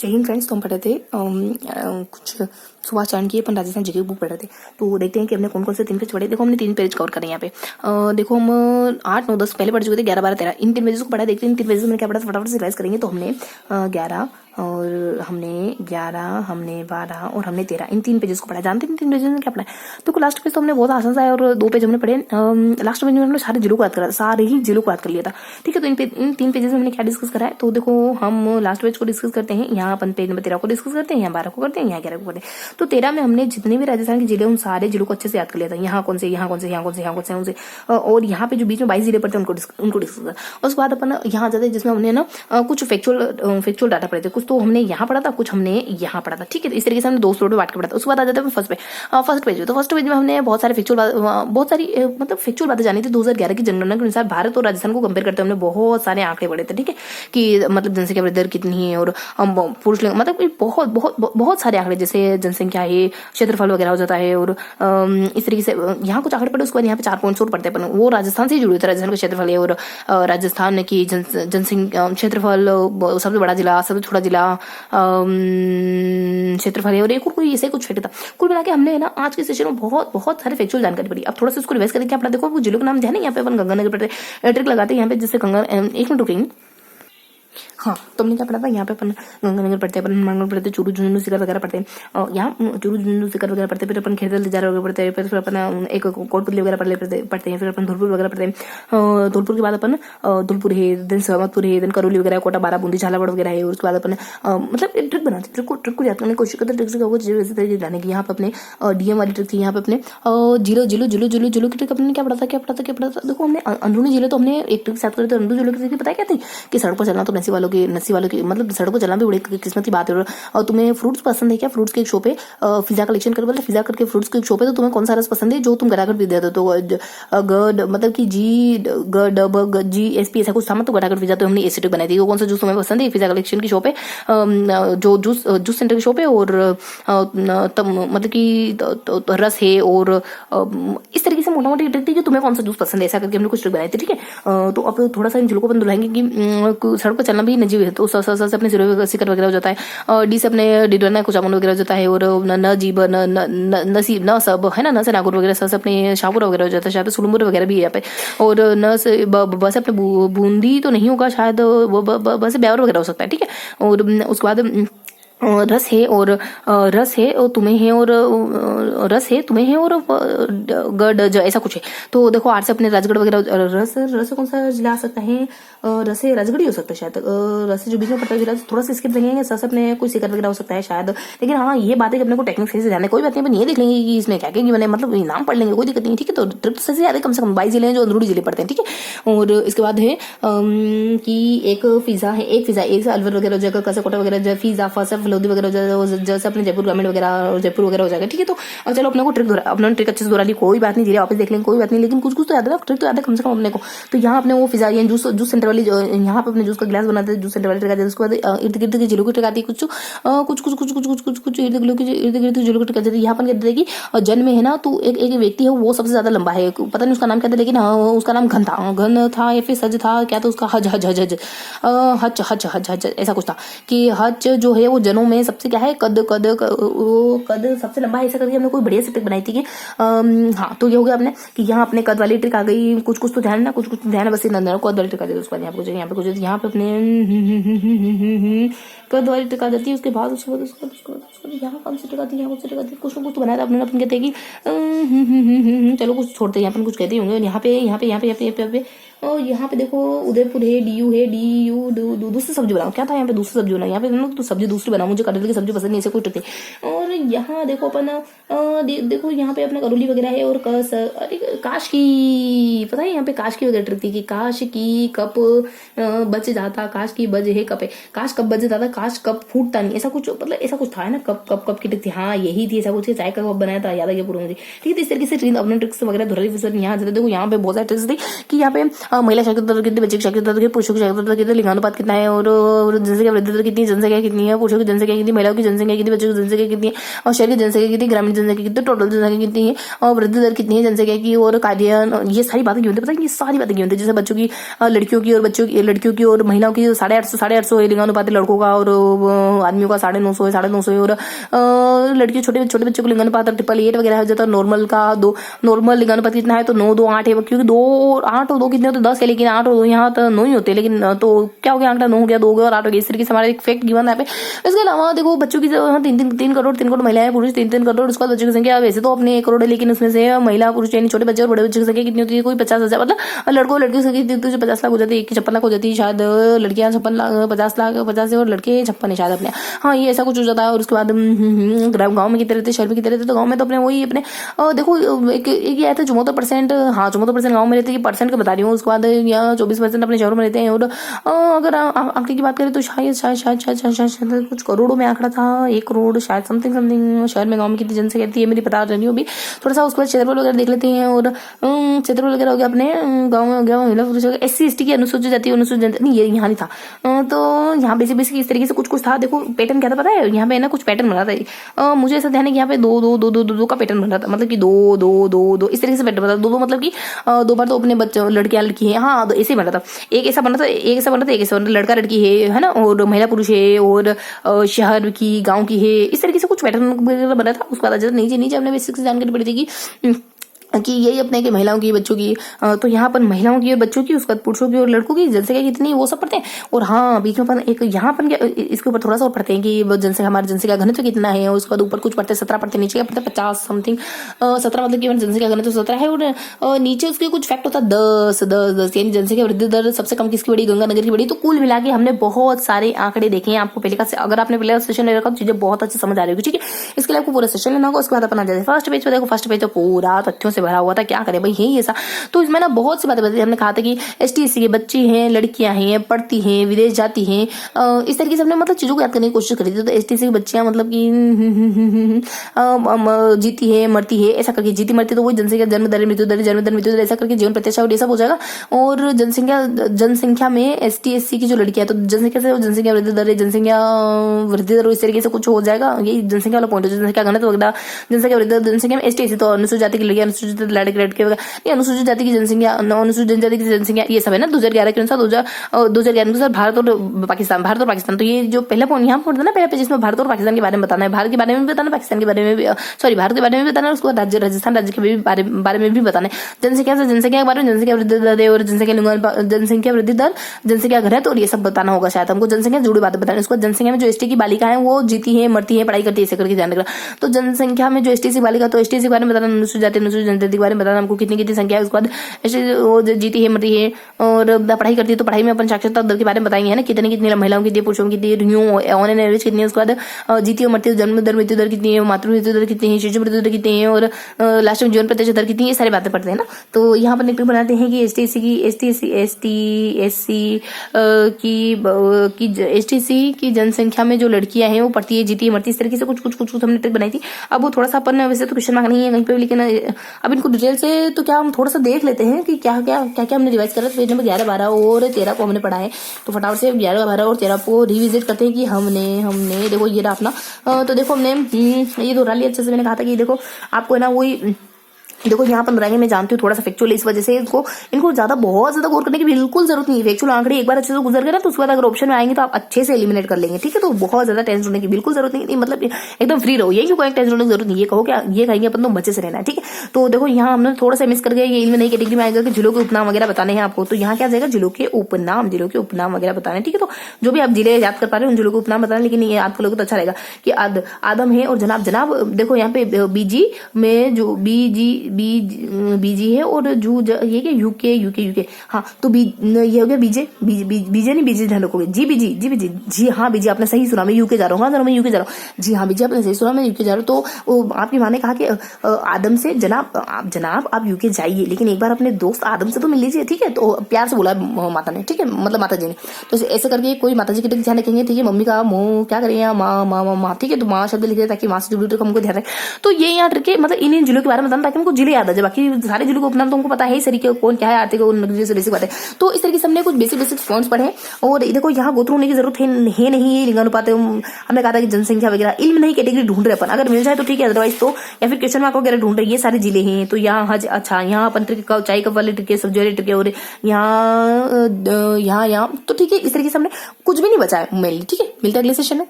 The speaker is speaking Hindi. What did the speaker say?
जय हिंद फ्रेंड्स। तो हम पढ़ रहे थे कुछ सुभाष चांद की अपन राजस्थान जीके की बुक पढ़ रहे थे। तो देखते हैं कि हमने कौन कौन से 3 पेज पढ़े। देखो हमने 3 पेज कवर करे यहाँ पे। देखो हम 8, 9, 10 पहले पढ़ चुके थे, 11, 12, 13 इन 3 पेजेस को पढ़ा। देखते हैं इन 3 पेजेस में क्या पढ़ा, फटाफट से रिवाइज करेंगे। तो हमने 11 और हमने 12 और हमने 13 इन 3 पेजेस को पढ़ा। जानते हैं इन 3 पेजेस में क्या पढ़ा है। तो लास्ट पेज तो हमने बहुत आसान सा है और 2 पेज हमने पढ़े। लास्ट पेज में हमने सारे जिलों को याद करा, सारे ही जिलों को याद कर लिया था। ठीक है, तो इन 3 पेजेस में हमने क्या डिस्कस करा है। तो देखो हम लास्ट पेज को डिस्कस करते हैं। यहाँ अपन पेज नंबर 13 को डिस्कस करते हैं, यहाँ 12 को करते हैं, यहाँ 11 को करते हैं। तो 13 में हमने जितने भी राजस्थान के जिले उन सारे जिलों को अच्छे से याद कर लिया था। यहाँ कौन से, यहाँ कौन से, यहाँ कौन से, यहाँ कौन से, उनसे और यहाँ पे जो बीच में 22 जिले पड़ते हैं उनको डिस्कस करा। उसके बाद अपन यहाँ जाते हैं जिसमें हमने ना कुछ फैक्चुअल डाटा पढ़े थे। कुछ तो हमने यहाँ पढ़ा था, कुछ हमने यहाँ पढ़ा था। ठीक है, इस तरीके से हमने 2 स्लॉट में बांट के पढ़ा था। उसके बाद आ जाते हैं फर्स्ट पेज। तो फर्स्ट पेज में हमने बहुत सारी फैक्चुअल बातें जानी थी। 2011 की जनगणना के अनुसार भारत और राजस्थान को कंपेयर करते हमने बहुत सारे आंकड़े पढ़े थे। ठीक है, कि मतलब जनसंख्या वृद्धि दर कितनी है और पुरुष लिंग, मतलब बहुत बहुत बहुत सारे आंकड़े, जैसे जनसंख्या है, क्षेत्रफल वगैरह हो जाता है। और इस तरीके से यहाँ कुछ आंकड़े पढ़े। उसके बाद यहाँ पे 4 पॉइंट्स और पढ़ते हैं, वो राजस्थान से जुड़े थे। राजस्थान का क्षेत्रफल है और राजस्थान की जनसंख्या, क्षेत्रफल, सबसे बड़ा जिला, सबसे छोटा जिला, क्षेत्रफल है और एक और कोई ऐसे कुछ फैक्ट था। कुल मिला के हमने ना आज के सेशन में बहुत सारे फैक्चुअल जानकारी पड़ी। अब थोड़ा सा इसको रिवाइज करें। क्या पढ़ा, देखो वो जिलों का नाम ध्यान है। यहाँ पे अपन गंगानगर पढ़ रहे, ट्रिक लगाते हैं यहाँ पे, जैसे गंगा, 1 मिनट रुकेंगे। हाँ, तो हमने क्या पढ़ा था। यहाँ पे अपन गंगानगर पढ़ते हैं, अपन हनुमानगढ़ पढ़ते हैं, चूरू झुंझुनू सीकर वगैरह पढ़ते हैं। यहाँ चूरू झुंझुनू सीकर वगैरह पढ़ते हैं। फिर अपन खेरदल तिजारा वगैरह पढ़ते हैं। फिर अपन एक कोटपुतली वगैरह पढ़ते हैं। फिर अपन धौलपुर वगैरह पढ़ते हैं। धौलपुर के बाद अपन धौलपुर है, देन सहमतपुर है, देन करौली वगैरह, कोटा, बारा, बूंदी, झालावाड़ वगैरह है। और उसके बाद अपन मतलब एक ट्रिक बनाते हैं। ट्रिक को याद करने की कोशिश करते हैं। ट्रिक से क्या होगा, इसी तरीके जाने की। यहाँ पे अपने डीएम वाली ट्रिक थी। यहाँ पे अपने जिलो की ट्रिक अपने क्या पढ़ा था। देखो हमने अंदरूनी जिले तो हमने एक ट्रिक याद करे थे। अंदरूनी जिलों की ट्रिक पता है क्या थी, कि सड़क पर चलना तो नसी वालों की मतलब सड़क पर चलना भी बड़ी किस्मत की बात है। और तुम्हें फ्रूट्स पसंद है क्या, फ्रूट्स के एक शॉप पे पिज्जा कलेक्शन कर, मतलब पिज्जा करके फ्रूट्स के एक शॉप है। तो तुम्हें कौन सा रस पसंद है जो तुम गटागट पी देते हो। तो गड मतलब कि GSP ऐसा कुछ था, तो गटागट पिज्जा। तो हमने एसिड बनाई थी। कौन सा जूस तुम्हें पसंद है, पिज्जा कलेक्शन की शॉप है, जो जूस सेंटर की शॉप है। और मतलब कि रस है। और इस तरीके से मोटा मोटी ट्रिक थी कि तुम्हें कौन सा जूस पसंद है, ऐसा करके हमने कुछ ट्रिक बनाई थी। ठीक है, तो अब थोड़ा सा इन जिलों को अपन दुलाएंगे कि सड़क पर चलना भी नजीब है। तो से अपने सिकर वगैरह हो जाता है। डी से अपने डिडवाना कुचामन वगैरह हो जाता है। और न जीब नसीब न सब है ना, न से नागौर वगैरह, से अपने शाहपुरा वगैरह हो जाता है। शायद सुलुमुर वगैरह भी है यहाँ पे। और न से बस अपने बूंदी तो नहीं होगा शायद, बस ब्यावर वगैरह हो सकता है। ठीक है, और उसके बाद रस है और तुम्हें है और रस है तुम्हें है और गड ऐसा कुछ है। तो देखो आर से अपने राजगढ़ वगैरह, रस कौन सा जिला आ सकता है, रस है राजगढ़ ही हो सकता है शायद। रस जो बीच में पड़ता है जिला, थोड़ा सा स्किप देंगे। सस अपने कोई सीकर वगैरह हो सकता है शायद। लेकिन हाँ, ये बात है कि अपने को टेक्निक से ध्यान है, कोई बात नहीं। अपन ये देख लेंगे कि इसमें क्या क्या बने, मतलब नाम पढ़ लेंगे, कोई दिक्कत नहीं। ठीक है, तो ट्रिप से ज्यादा कम से कम 22 जिले हैं जो अंदरूनी जिले पड़ते हैं। ठीक है, और इसके बाद है कि एक पिज्जा है, एक अलवर वगैरह हो जाएगा, कसकोटा वगैरह, पिज्जा फसा लोधी वगैरह हो जाएगा, जैसे अपने जयपुर ग्रामीण वगैरह, जयपुर वगैरह हो जाएगा। ठीक है, तो चलो अपने को ट्रिक अच्छे से दोहरा ली, कोई बात नहीं, धीरे वापस देख लेंगे, कोई बात नहीं। लेकिन कुछ तो याद है ना, ट्रिक तो याद है कम से कम अपने को। तो यहाँ अपने वो पिज्जा जूस सेंटर वाली, यहाँ पे अपने जूस का गिलास बनाते हैं, जूस सेंटर वाली ट्रिक आती है। उसके बाद इर्द गिर्द की जिलों की ट्रिक आती है। कुछ इर्द गिर्द जिलों की ट्रिक आती है। यहाँ पर कहते हैं कि जन्म में है ना, तो एक व्यक्ति है, वो सबसे ज्यादा लंबा है, पता नहीं उसका नाम क्या था, लेकिन उसका नाम घन था या फिर सज था, क्या था उसका, हज ऐसा कुछ था कि हज जो है वो जनों में सबसे क्या है, कद सबसे लंबा है। ऐसा करके हमने कोई बढ़िया सी ट्रिक बनाई थी कि हाँ, तो ये हो गया अपने कि यहाँ अपने कद वाली ट्रिक आ गई। कुछ तो ध्यान ना, कुछ ध्यान है, बस नंदन कद वाली ट्रिक आ जाती है। उसके बाद यहाँ पे अपने कद वाली ट्रिक आ जाती है। उसके बाद यहाँ कौन सी ट्रिक आती है, यहाँ कौन सी ट्रिक आती है, कुछ ना कुछ तो बनाया था अपने। अपन कहते हैं कि चलो कुछ छोड़ते हैं, यहाँ पर कुछ कहते होंगे। यहाँ पे और यहाँ पे देखो उदयपुर है, DU दूसरी सब्जी बनाओ। क्या था यहाँ पे, दूसरी सब्जी बनाओ। यहाँ पे तो सब्जी दूसरी बनाओ, मुझे कटहल की सब्जी पसंद नहीं, ऐसे कुछ ट्रिक थी। और यहाँ देखो अपन देखो यहाँ पे अपना करौली वगैरह है। और काश की, पता है यहाँ पे काश की वगैरह ट्रिक थी कि काश की कप बच जाता, काश की बज है कप है, काश कप बच जाता, काश कप फूटता नहीं, ऐसा कुछ, मतलब ऐसा कुछ था ना, कप की ट्रिक थी। हाँ, यही थी, ऐसा कुछ चाय का कप बनाया था, याद आ गया पूरा मुझे। ठीक है, तो इस तरीके से अपने ट्रिक्स वगैरह धुराई यहाँ देखो यहाँ पे बहुत सारे ट्रिक्स थी कि यहाँ पे महिला साक्षरता दर कितनी, बच्चे की साक्षरता दर कितनी, पुरुषों की साक्षरता दर कितनी, लिंगानुपात कितना है, और जनसंख्या वृद्धि दर कितनी, जनसंख्या कितनी है, पुरुषों की जनसंख्या कितनी, महिलाओं की जनसंख्या कितनी, बच्चों की जनसंख्या कितनी है, और शहर की जनसंख्या कितनी, ग्रामीण जनसंख्या कितनी, टोटल जनसंख्या कितनी है, और वृद्धि दर कितनी है जनसंख्या की, और कार्य, ये सारी बातें क्यों होती है पता है? ये सारी बातें क्यों होती है? जैसे बच्चों की, लड़कियों की और लड़कियों की और महिलाओं की 850 है लिंगानुपात लड़कों का, और आदमियों का 950 है, 950 है, और लड़कियों छोटे छोटे बच्चों को लिंगानुपात 888 वगैरह हो जाता है। नॉर्मल का नॉर्मल लिंगानुपात कितना है तो 9, 2, 8 है, क्योंकि 2, 8 और 2 कितने होते 10 है, लेकिन 8 और 2 यहाँ तो 9 ही होते, लेकिन तो क्या हो गया, आंकड़ा 9 हो गया, 2 हो गया और 8 हो गया। इस तरीके से हमारा एक फैक्ट गिवन है पे। इसके अलावा देखो बच्चों की 3 करोड़ महिलाएं, पुरुष 3 करोड़, उसके बाद बच्चों की संख्या वैसे तो अपने 1 करोड़ है, लेकिन उसमें से महिला पुरुष यानी छोटे बच्चे और बड़े बच्चों की संख्या कितनी होती है? कोई 50,000, मतलब लड़कों लड़कियों की संख्या 50 लाख हो जाती है, 56 लाख हो जाती है शायद, लड़कियां 56 लाख, 50 लाख 50 है, और लड़के 56 है शायद अपने। हाँ, ये ऐसा कुछ हो जाता है। और उसके बाद गाँव में कितने रहते, शहर में कितने रहते? तो गाँव में तो अपने वही अपने देखो एक ये आया था 74%, हाँ 74% गाँव में रहते हैं, परसेंट का बता रही हूँ। उसके बाद यहाँ 24% अपने शहरों में रहते हैं। और अगर आंकड़े की बात करें तो शायद कुछ करोड़ों में आंकड़ा था, 1 करोड़ शायद समथिंग शहर में। गाँव में कितनी जनसंख्या थी ये मेरी पता नहीं अभी, थोड़ा सा उसके बाद क्षेत्रफल वगैरह देख लेते हैं। और क्षेत्रफल वगैरह हो गया अपने गाँव में, हो गया महिला पुरुष, SC ST की अनुसूचित जाति, अनुसूचित जनता, नहीं ये यहाँ नहीं था। तो यहाँ बेसिक इस तरीके से कुछ था। देखो पैटर्न क्या था पता है? यहाँ पे ना कुछ पैटर्न बना था, मुझे ऐसा ध्यान है कि यहाँ पे 2 2 2 2 2 2 का पैटर्न बन रहा था, मतलब कि 2 2 2 2 इस तरीके से पैटर्न बना था। 2 2 मतलब कि 2 बार तो अपने बच्चे लड़कियां लड़की है, हाँ तो ऐसे ही बना था। एक ऐसा बना था, एक ऐसा बना था, एक ऐसा बना था, लड़का लड़की है ना, और महिला पुरुष है, और शहर की गाँव की है, इस तरीके से कुछ पैटर्न बना था। उसके बाद नीचे हमने बेसिक से जानकारी पड़ी थी कि यही अपने के महिलाओं की बच्चों की, तो यहाँ पर महिलाओं की और बच्चों की, उसके बाद पुरुषों की और लड़कों की जनसंख्या कितनी वो सब पढ़ते हैं। और हाँ बीच में अपन एक यहाँ पर इसके ऊपर थोड़ा सा और पढ़ते हैं कि जनसंख्या, हमारी जनसंख्या घनत्व कितना है। उसके बाद ऊपर कुछ पढ़ते हैं 17 पढ़ते, नीचे क्या पढ़ते 50 समथिंग, 17 मतलब कि जनसंख्या घनत्व 17 है। और नीचे उसके कुछ फैक्ट होता है 10 यानी जनसंख्या वृद्धि दर सबसे कम किसकी बड़ी, गंगानगर की बड़ी। तो कुल मिला के हमने बहुत सारे आंकड़े देखे हैं। आपको पहले का, अगर आपने पहले सेशन ले रखा तो चीजें बहुत अच्छी समझ आ रही होगी, ठीक है। इसके लिए आपको पूरा सेशन लेना होगा। उसके बाद अपन आ जाते हैं फर्स्ट पेज पे। देखो फर्स्ट पेज तो पूरा तथ्यों से भरा हुआ था, क्या करें भाई है ऐसा। तो इसमें ना बहुत सी बातें बताई। हमने कहा था कि ST SC के बच्चे हैं, लड़कियां हैं, पढ़ती हैं, विदेश जाती हैं, इस तरीके से हमने मतलब चीजों को याद करने की कोशिश करी थी। तो ST SC की बच्चियां मतलब कि जीती है, मरती है, ऐसा करके जीती मरती तो वही जनसंख्या, जन्म दर, मृत्यु दर, जन्म दर, मृत्यु दर, ऐसा करके जीवन प्रत्याशा और ये सब हो जाएगा। और जनसंख्या में ST SC की जो लड़कियां, तो जनसंख्या से जनसंख्या वृद्धि दर, जनसंख्या वृद्धि दर इस तरीके से कुछ हो जाएगा। यही जनसंख्या वाला पॉइंट है, जनसंख्या घनत्व वगैरह, जनसंख्या वृद्धि दर, जनसंख्या में ST SC तो अनुसूचित जाति की लड़कियां, अनुसूचित लड़के वगैरह, अनुसूचित जाति की जनसंख्या, अनुसूचित जनजाति की जनसंख्या, ये सब है ना 2011 के अनुसार। 2011 के अनुसार भारत और पाकिस्तान। तो ये जो पहला पॉइंट यहाँ पर था ना, पहले पेज में भारत और पाकिस्तान के बारे में बताना है, भारत के बारे में भी बताना, पाकिस्तान के बारे में भी, सॉरी भारत के बारे में भी बताना है। उसके बाद राजस्थान राज्य के बारे में भी बताना है। जनसंख्या से जनसंख्या के बारे में, जनसंख्या वृद्धि दर और जनसंख्या वृद्धि दर, जनसंख्या घनत्व, और ये सब बताना होगा शायद हमको। जनसंख्या से जुड़ी बातें बताना। उसको जनसंख्या में जो ST की बालिका है वो जीती है, मरती है, पढ़ाई करती है, ऐसे करके ध्यान रखना। तो जनसंख्या में जो ST SC बालिका, तो ST SC के बारे में बताना, अनुसूचित जाति, अनुसूचित जनजाति के बारे में बताना हमको, कितनी संख्या है। उसके बाद वो जीती है, मरती है और पढ़ाई करती है, तो पढ़ाई में अपन साक्षरता दर के बारे में बताएंगे है ना, कितनी महिलाओं की, पुरुषों की, ऑन एन एवरेज कितनी है। उसके बाद जीती और मरती है, जन्म दर, मृत्यु दर कितनी है, मातृ मृत्यु दर कितनी है, शिशु मृत्यु दर कितनी है, और लास्ट में जीवन प्रत्याशा दर कितनी है, ये सारी बातें पढ़ते हैं ना। तो यहाँ पर निकल बनाते हैं कि ST SC की जनसंख्या में जो लड़कियां हैं वो पढ़ती है, जीती है, मरती है, इस तरीके से कुछ हमने ट्रिक बनाई थी। अब वो थोड़ा सा अपन, वैसे तो क्वेश्चन मार्क नहीं है कहीं पे, लेकिन अब इनको डिटेल से तो क्या हम थोड़ा सा देख लेते हैं कि क्या हमने रिवाइज करा। पेज नंबर 11, 12 और 13 को हमने पढ़ा है। तो फटाफट से 11, 12 और 13 को रिविजिट करते हैं कि हमने देखो ये रहा अपना। तो देखो हमने ये दोहरा लिया अच्छे से। मैंने कहा था कि देखो आपको है ना वही, देखो यहाँ पर बनाएंगे, मैं जानती हूँ थोड़ा सा फैक्चुअल, इस वजह से इनको ज्यादा बहुत ज्यादा गौर करने की बिल्कुल जरूरत नहीं है। फैक्चुअल आंकड़े एक बार अच्छे से गुजर गए ना, तो उसके बाद अगर ऑप्शन में आएंगे तो आप अच्छे से एलिमिनेट कर लेंगे, ठीक है। तो बहुत ज्यादा टेंशन होने की बिल्कुल जरूरत नहीं, मतलब एकदम फ्री रहो, यही कोई टेंशन होने की जरूरत नहीं। ये कहो क्या ये कहेंगे अपन तो बच्चे से रहना है, ठीक है। तो देखो यहाँ हमने थोड़ा सा मिस कर गया, ये इनमें नई कैटेगरी में आएगा कि जिलों के उपनाम वगैरह बताने हैं आपको। तो यहाँ क्या जाएगा, जिलों के उपनाम वगैरह बताने, ठीक है। तो जो भी आप जिले याद कर पा रहे हो उन जिलों के उपनाम बताना, लेकिन ये याद कर लोगे तो अच्छा रहेगा कि आदम है और जनाब। देखो यहाँ पे बीजी में जो बीजी है और ये क्या यूके, हाँ तो ये हो गया बीजे नहीं, बीजे ध्यान रखोगे, जी हाँ बीजे आपने सही सुना, मैं यूके जा रहा हूँ, हाँ मैं यूके जा रहा हूँ, जी हाँ बीजे आपने सही सुना, मैं यूके जा रहा हूँ। तो आपकी माँ ने कहा कि आदम से जनाब आप यूके जाइए, लेकिन एक बार अपने दोस्त आदम से तो मिल लीजिए, ठीक है। तो प्यार से बोला माता ने, ठीक है, मतलब माता जी ने। तो ऐसे करके कोई माता जी के ध्यान रखेंगे, ठीक है। मम्मी का मुंह क्या करेंगे, माँ, ठीक है। तो माँ शब्द लिख दे ताकि माँ से जुड़ी हमको ध्यान रखें। तो ये याद रखे, मतलब इन जिलों के बारे में बताना ताकि हमको जिले याद आ जाए, बाकी सारे जिलों को अपना तुमको पता है सही कौन क्या है, आर्थिक और जैसे बेसिक बात है। तो इस तरीके से हमने कुछ बेसिक पॉइंट्स पढ़े। और देखो यहाँ गोत्रो होने की जरूरत है नहीं, ये लिंगानुपात हमने कहा था कि जनसंख्या वगैरह इल्म नहीं, कैटेगरी ढूंढ रहे अपन, अगर मिल जाए तो ठीक है, अदरवाइज तो या फिर क्वेश्चन मार्क वगैरह ढूंढ रहे। ये सारे जिले हैं तो यहाँ हज, अच्छा यहाँ अपन का ऊंचाई कप वाले टिके, सब्जी टिके, और यहाँ तो ठीक है। इस तरीके से हमने कुछ भी नहीं बचा है मेनली। ठीक है, मिलता है अगले सेशन में।